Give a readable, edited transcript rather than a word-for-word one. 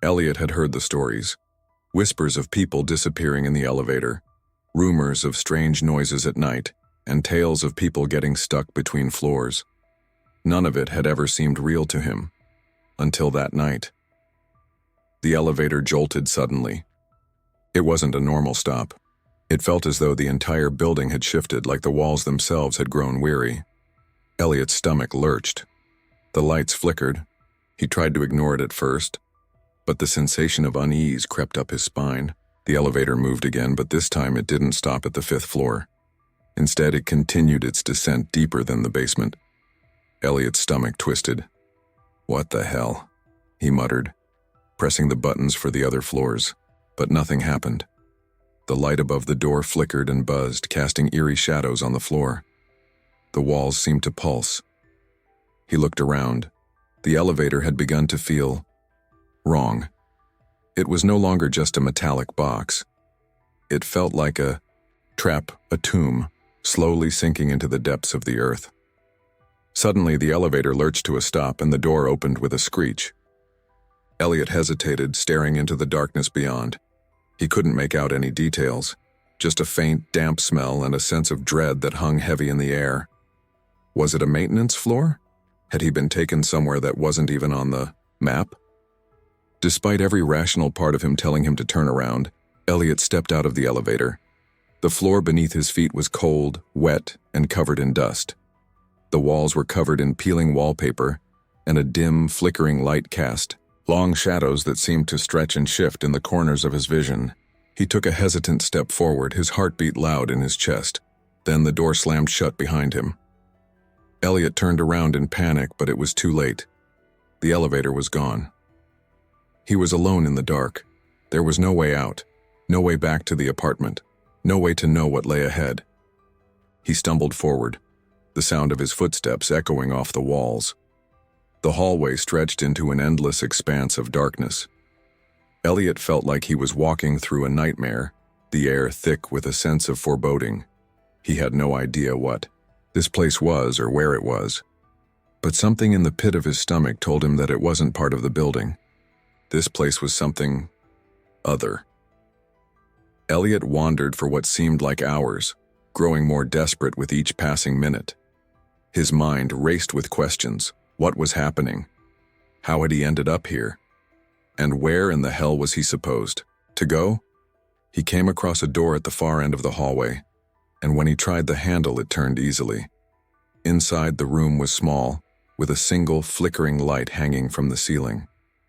Elliot had heard the stories. Whispers of people disappearing in the elevator, rumors of strange noises at night, and tales of people getting stuck between floors. None of it had ever seemed real to him, until that night. The elevator jolted suddenly. It wasn't a normal stop. It felt as though the entire building had shifted, like the walls themselves had grown weary. Elliot's stomach lurched. The lights flickered. He tried to ignore it at first, but the sensation of unease crept up his spine. The elevator moved again, but this time it didn't stop at the 5th floor. Instead, it continued its descent deeper than the basement. Elliot's stomach twisted. "What the hell?" he muttered, pressing the buttons for the other floors, but nothing happened. The light above the door flickered and buzzed, casting eerie shadows on the floor. The walls seemed to pulse. He looked around. The elevator had begun to feel wrong. It was no longer just a metallic box. It felt like a trap, a tomb, slowly sinking into the depths of the earth. Suddenly, the elevator lurched to a stop and the door opened with a screech. Elliot hesitated, staring into the darkness beyond. He couldn't make out any details, just a faint, damp smell and a sense of dread that hung heavy in the air. Was it a maintenance floor? Had he been taken somewhere that wasn't even on the map? Despite every rational part of him telling him to turn around, Elliot stepped out of the elevator. The floor beneath his feet was cold, wet, and covered in dust. The walls were covered in peeling wallpaper, and a dim, flickering light cast long shadows that seemed to stretch and shift in the corners of his vision. He took a hesitant step forward, his heart beat loud in his chest. Then the door slammed shut behind him. Elliot turned around in panic, but it was too late. The elevator was gone. He was alone in the dark. There was no way out, no way back to the apartment, no way to know what lay ahead. He stumbled forward, the sound of his footsteps echoing off the walls. The hallway stretched into an endless expanse of darkness. Elliot felt like he was walking through a nightmare, the air thick with a sense of foreboding. He had no idea what this place was or where it was, but something in the pit of his stomach told him that it wasn't part of the building. This place was something other. Elliot wandered for what seemed like hours, growing more desperate with each passing minute. His mind raced with questions. What was happening? How had he ended up here? And where in the hell was he supposed to go? He came across a door at the far end of the hallway, and when he tried the handle, it turned easily. Inside, the room was small, with a single flickering light hanging from the ceiling.